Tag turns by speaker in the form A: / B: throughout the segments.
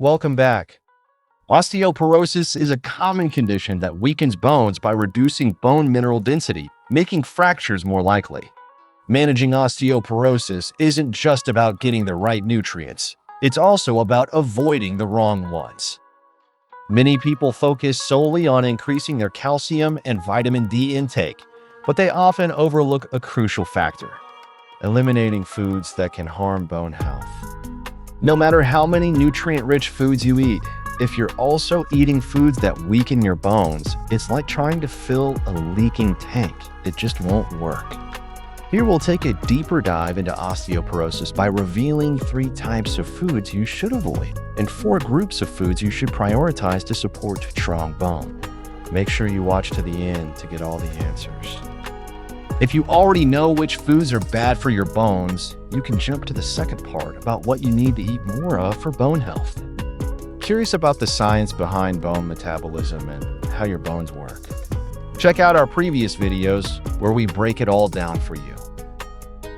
A: Welcome back. Osteoporosis is a common condition that weakens bones by reducing bone mineral density, making fractures more likely. Managing osteoporosis isn't just about getting the right nutrients. It's also about avoiding the wrong ones. Many people focus solely on increasing their calcium and vitamin D intake, but they often overlook a crucial factor: eliminating foods that can harm bone health. No matter how many nutrient-rich foods you eat, if you're also eating foods that weaken your bones, it's like trying to fill a leaking tank. It just won't work. Here we'll take a deeper dive into osteoporosis by revealing 3 types of foods you should avoid and 4 groups of foods you should prioritize to support strong bone. Make sure you watch to the end to get all the answers. If you already know which foods are bad for your bones, you can jump to the second part about what you need to eat more of for bone health. Curious about the science behind bone metabolism and how your bones work? Check out our previous videos where we break it all down for you.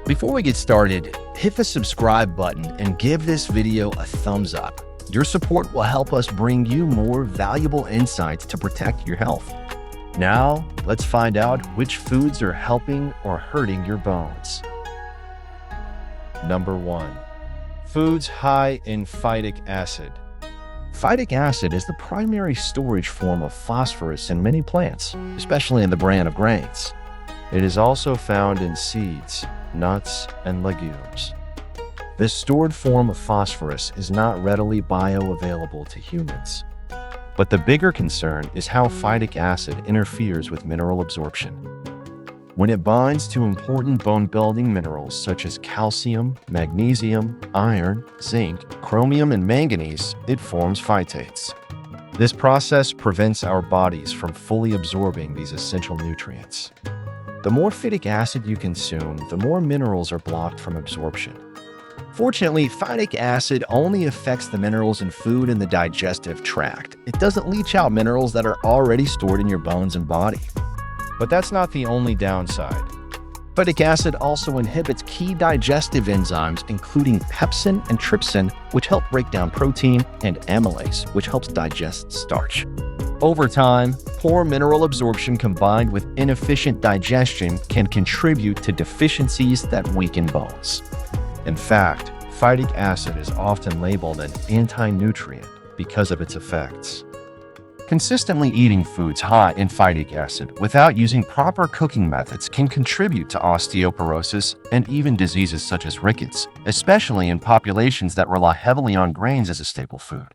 A: Before we get started, hit the subscribe button and give this video a thumbs up. Your support will help us bring you more valuable insights to protect your health. Now, let's find out which foods are helping or hurting your bones. Number 1. Foods high in phytic acid. Phytic acid is the primary storage form of phosphorus in many plants, especially in the bran of grains. It is also found in seeds, nuts, and legumes. This stored form of phosphorus is not readily bioavailable to humans. But the bigger concern is how phytic acid interferes with mineral absorption. When it binds to important bone-building minerals such as calcium, magnesium, iron, zinc, chromium, and manganese, it forms phytates. This process prevents our bodies from fully absorbing these essential nutrients. The more phytic acid you consume, the more minerals are blocked from absorption. Fortunately, phytic acid only affects the minerals in food in the digestive tract. It doesn't leach out minerals that are already stored in your bones and body. But that's not the only downside. Phytic acid also inhibits key digestive enzymes, including pepsin and trypsin, which help break down protein, and amylase, which helps digest starch. Over time, poor mineral absorption combined with inefficient digestion can contribute to deficiencies that weaken bones. In fact, phytic acid is often labeled an anti-nutrient because of its effects. Consistently eating foods high in phytic acid without using proper cooking methods can contribute to osteoporosis and even diseases such as rickets, especially in populations that rely heavily on grains as a staple food.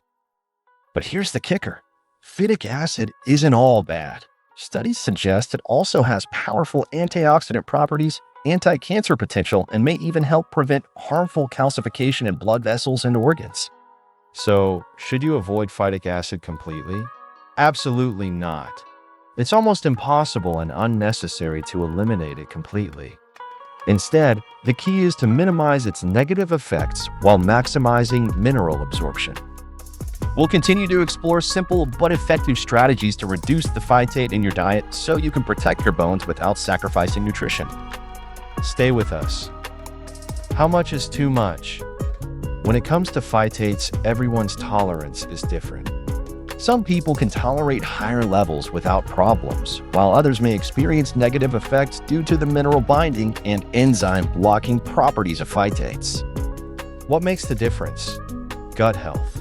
A: But here's the kicker: phytic acid isn't all bad. Studies suggest it also has powerful antioxidant properties, anti-cancer potential, and may even help prevent harmful calcification in blood vessels and organs. So, should you avoid phytic acid completely? Absolutely not. It's almost impossible and unnecessary to eliminate it completely. Instead, the key is to minimize its negative effects while maximizing mineral absorption. We'll continue to explore simple but effective strategies to reduce the phytate in your diet so you can protect your bones without sacrificing nutrition. Stay with us. How much is too much? When it comes to phytates, everyone's tolerance is different. Some people can tolerate higher levels without problems, while others may experience negative effects due to the mineral binding and enzyme blocking properties of phytates. What makes the difference? Gut health.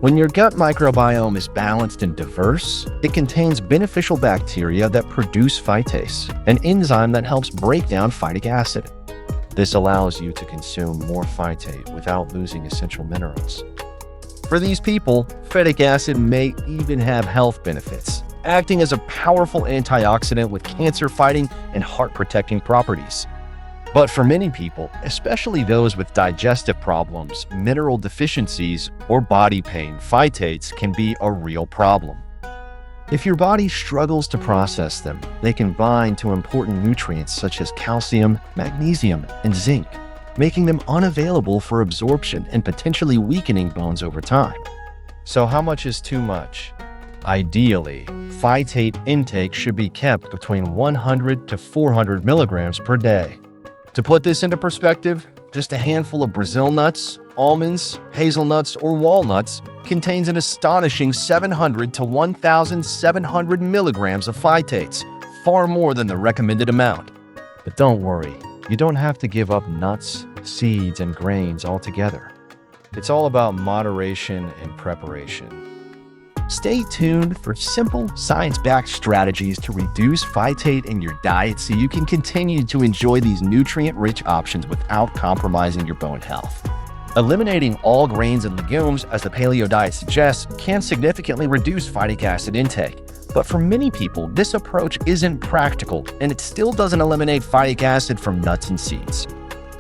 A: When your gut microbiome is balanced and diverse, it contains beneficial bacteria that produce phytase, an enzyme that helps break down phytic acid. This allows you to consume more phytate without losing essential minerals. For these people, phytic acid may even have health benefits, acting as a powerful antioxidant with cancer-fighting and heart-protecting properties. But for many people, especially those with digestive problems, mineral deficiencies, or body pain, phytates can be a real problem. If your body struggles to process them, they can bind to important nutrients such as calcium, magnesium, and zinc, making them unavailable for absorption and potentially weakening bones over time. So how much is too much? Ideally, phytate intake should be kept between 100 to 400 milligrams per day. To put this into perspective, just a handful of Brazil nuts, almonds, hazelnuts, or walnuts contains an astonishing 700 to 1,700 milligrams of phytates, far more than the recommended amount. But don't worry, you don't have to give up nuts, seeds, and grains altogether. It's all about moderation and preparation. Stay tuned for simple, science-backed strategies to reduce phytate in your diet so you can continue to enjoy these nutrient-rich options without compromising your bone health. Eliminating all grains and legumes, as the paleo diet suggests, can significantly reduce phytic acid intake. But for many people, this approach isn't practical, and it still doesn't eliminate phytic acid from nuts and seeds.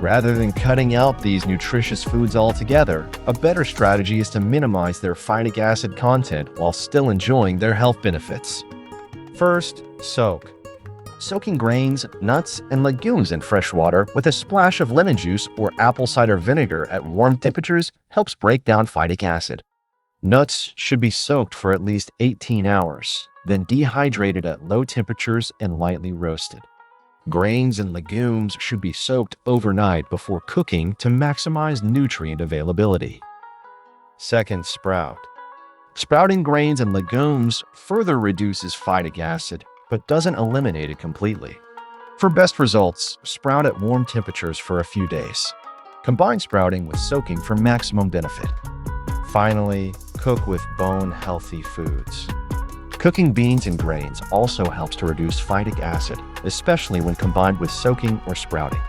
A: Rather than cutting out these nutritious foods altogether, a better strategy is to minimize their phytic acid content while still enjoying their health benefits. First, soak. Soaking grains, nuts, and legumes in fresh water with a splash of lemon juice or apple cider vinegar at warm temperatures helps break down phytic acid. Nuts should be soaked for at least 18 hours, then dehydrated at low temperatures and lightly roasted. Grains and legumes should be soaked overnight before cooking to maximize nutrient availability. Second, sprout. Sprouting grains and legumes further reduces phytic acid, but doesn't eliminate it completely. For best results, sprout at warm temperatures for a few days. Combine sprouting with soaking for maximum benefit. Finally, cook with bone-healthy foods. Cooking beans and grains also helps to reduce phytic acid, especially when combined with soaking or sprouting.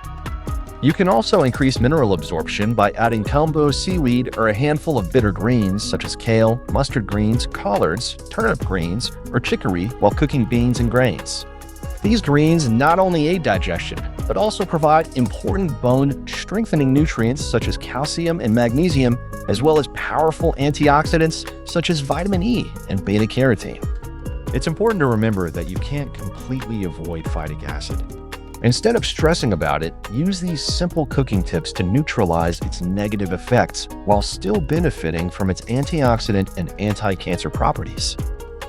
A: You can also increase mineral absorption by adding combo seaweed or a handful of bitter greens such as kale, mustard greens, collards, turnip greens, or chicory while cooking beans and grains. These greens not only aid digestion, but also provide important bone-strengthening nutrients such as calcium and magnesium, as well as powerful antioxidants such as vitamin E and beta-carotene. It's important to remember that you can't completely avoid phytic acid. Instead of stressing about it, use these simple cooking tips to neutralize its negative effects while still benefiting from its antioxidant and anti-cancer properties.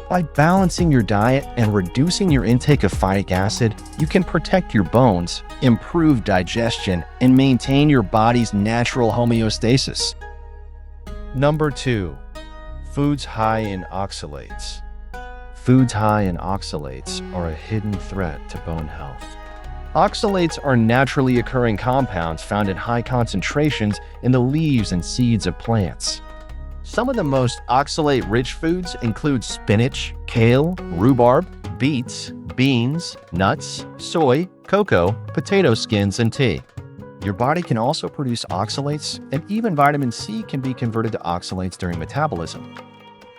A: By balancing your diet and reducing your intake of phytic acid, you can protect your bones, improve digestion, and maintain your body's natural homeostasis. Number 2. Foods high in oxalates. Foods high in oxalates are a hidden threat to bone health. Oxalates are naturally occurring compounds found in high concentrations in the leaves and seeds of plants. Some of the most oxalate-rich foods include spinach, kale, rhubarb, beets, beans, nuts, soy, cocoa, potato skins, and tea. Your body can also produce oxalates, and even vitamin C can be converted to oxalates during metabolism.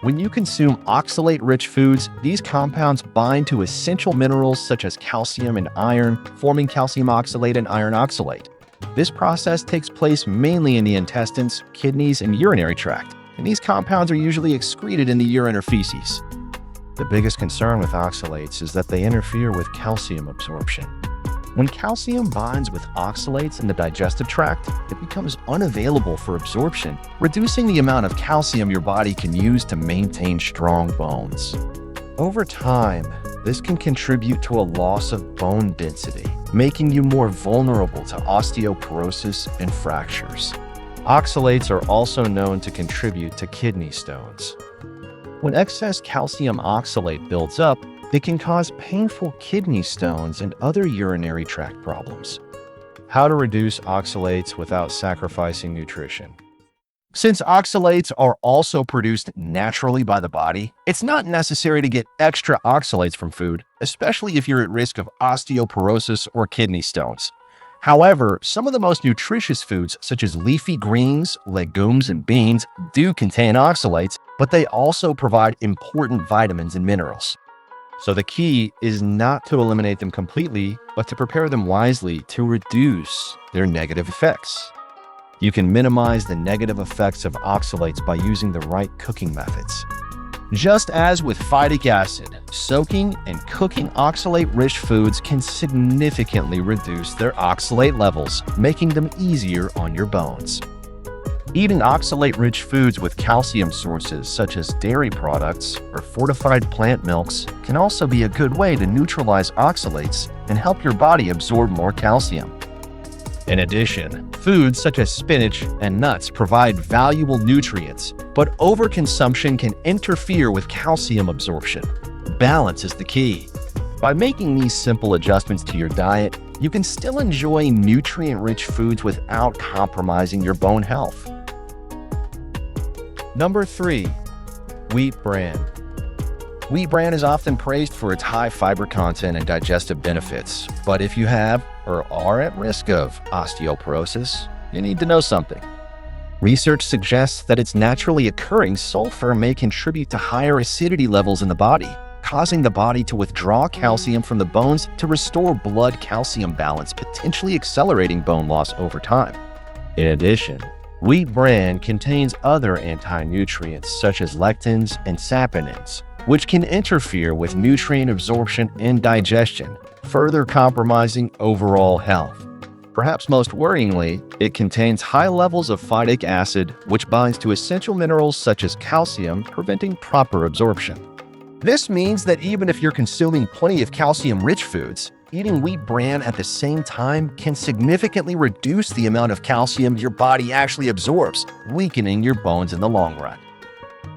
A: When you consume oxalate-rich foods, these compounds bind to essential minerals such as calcium and iron, forming calcium oxalate and iron oxalate. This process takes place mainly in the intestines, kidneys, and urinary tract, and these compounds are usually excreted in the urine or feces. The biggest concern with oxalates is that they interfere with calcium absorption. When calcium binds with oxalates in the digestive tract, it becomes unavailable for absorption, reducing the amount of calcium your body can use to maintain strong bones. Over time, this can contribute to a loss of bone density, making you more vulnerable to osteoporosis and fractures. Oxalates are also known to contribute to kidney stones. When excess calcium oxalate builds up, it can cause painful kidney stones and other urinary tract problems. How to reduce oxalates without sacrificing nutrition. Since oxalates are also produced naturally by the body, it's not necessary to get extra oxalates from food, especially if you're at risk of osteoporosis or kidney stones. However, some of the most nutritious foods, such as leafy greens, legumes, and beans, do contain oxalates, but they also provide important vitamins and minerals. So the key is not to eliminate them completely, but to prepare them wisely to reduce their negative effects. You can minimize the negative effects of oxalates by using the right cooking methods. Just as with phytic acid, soaking and cooking oxalate-rich foods can significantly reduce their oxalate levels, making them easier on your bones. Eating oxalate-rich foods with calcium sources such as dairy products or fortified plant milks can also be a good way to neutralize oxalates and help your body absorb more calcium. In addition, foods such as spinach and nuts provide valuable nutrients, but overconsumption can interfere with calcium absorption. Balance is the key. By making these simple adjustments to your diet, you can still enjoy nutrient-rich foods without compromising your bone health. Number 3. Wheat bran. Wheat bran is often praised for its high fiber content and digestive benefits, but if you have or are at risk of osteoporosis, you need to know something. Research suggests that its naturally occurring sulfur may contribute to higher acidity levels in the body, causing the body to withdraw calcium from the bones to restore blood calcium balance, potentially accelerating bone loss over time. In addition, wheat bran contains other anti-nutrients such as lectins and saponins, which can interfere with nutrient absorption and digestion, further compromising overall health. Perhaps most worryingly, it contains high levels of phytic acid, which binds to essential minerals such as calcium, preventing proper absorption. This means that even if you're consuming plenty of calcium-rich foods, eating wheat bran at the same time can significantly reduce the amount of calcium your body actually absorbs, weakening your bones in the long run.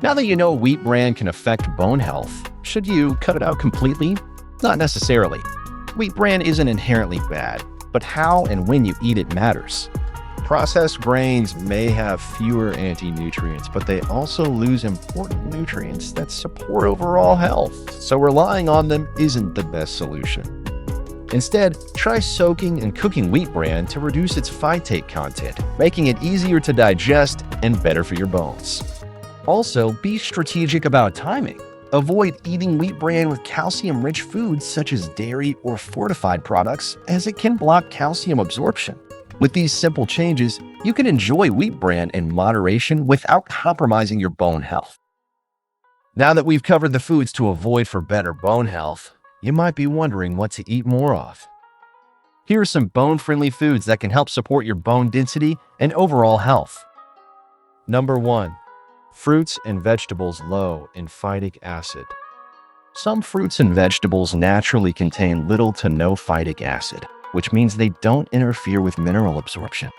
A: Now that you know wheat bran can affect bone health, should you cut it out completely? Not necessarily. Wheat bran isn't inherently bad, but how and when you eat it matters. Processed grains may have fewer anti-nutrients, but they also lose important nutrients that support overall health, so relying on them isn't the best solution. Instead, try soaking and cooking wheat bran to reduce its phytate content, making it easier to digest and better for your bones. Also, be strategic about timing. Avoid eating wheat bran with calcium-rich foods such as dairy or fortified products, as it can block calcium absorption. With these simple changes, you can enjoy wheat bran in moderation without compromising your bone health. Now that we've covered the foods to avoid for better bone health, you might be wondering what to eat more of. Here are some bone-friendly foods that can help support your bone density and overall health. Number 1. Fruits and vegetables low in phytic acid. Some fruits and vegetables naturally contain little to no phytic acid, which means they don't interfere with mineral absorption.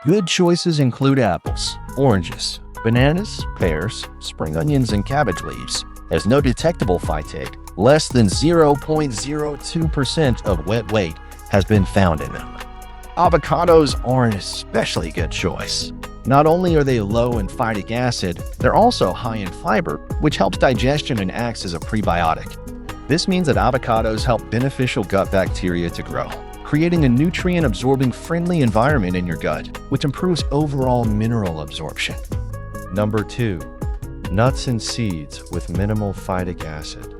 A: Good choices include apples, oranges, bananas, pears, spring onions, and cabbage leaves. There's no detectable phytate. Less than 0.02% of wet weight has been found in them. Avocados are an especially good choice. Not only are they low in phytic acid, they're also high in fiber, which helps digestion and acts as a prebiotic. This means that avocados help beneficial gut bacteria to grow, creating a nutrient-absorbing friendly environment in your gut, which improves overall mineral absorption. Number 2. Nuts and seeds with minimal phytic acid.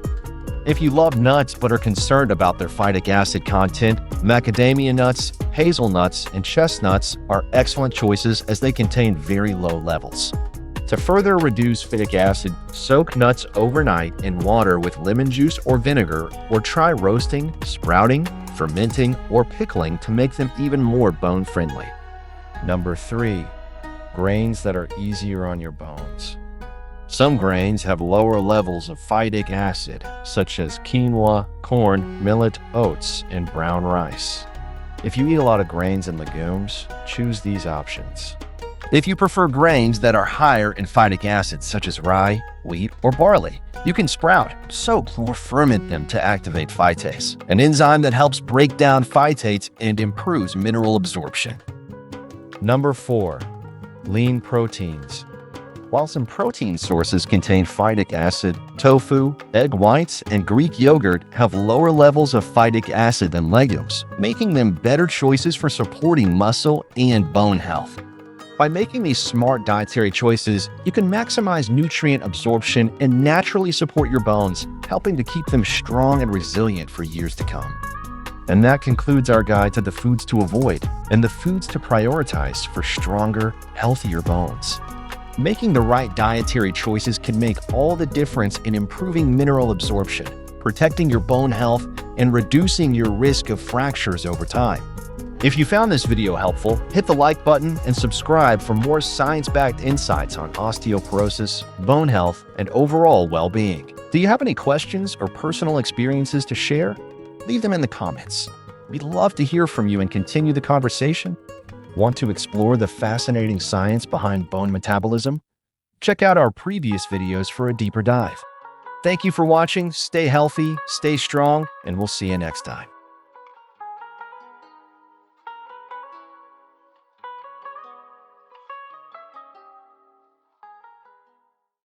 A: If you love nuts but are concerned about their phytic acid content, macadamia nuts, hazelnuts, and chestnuts are excellent choices as they contain very low levels. To further reduce phytic acid, soak nuts overnight in water with lemon juice or vinegar, or try roasting, sprouting, fermenting, or pickling to make them even more bone-friendly. Number 3. Grains that are easier on your bones. Some grains have lower levels of phytic acid, such as quinoa, corn, millet, oats, and brown rice. If you eat a lot of grains and legumes, choose these options. If you prefer grains that are higher in phytic acid, such as rye, wheat, or barley, you can sprout, soak, or ferment them to activate phytase, an enzyme that helps break down phytates and improves mineral absorption. Number 4. Lean proteins. While some protein sources contain phytic acid, tofu, egg whites, and Greek yogurt have lower levels of phytic acid than legumes, making them better choices for supporting muscle and bone health. By making these smart dietary choices, you can maximize nutrient absorption and naturally support your bones, helping to keep them strong and resilient for years to come. And that concludes our guide to the foods to avoid and the foods to prioritize for stronger, healthier bones. Making the right dietary choices can make all the difference in improving mineral absorption, protecting your bone health, and reducing your risk of fractures over time. If you found this video helpful, hit the like button and subscribe for more science-backed insights on osteoporosis, bone health, and overall well-being. Do you have any questions or personal experiences to share? Leave them in the comments. We'd love to hear from you and continue the conversation. Want to explore the fascinating science behind bone metabolism? Check out our previous videos for a deeper dive. Thank you for watching, stay healthy, stay strong, and we'll see you next time.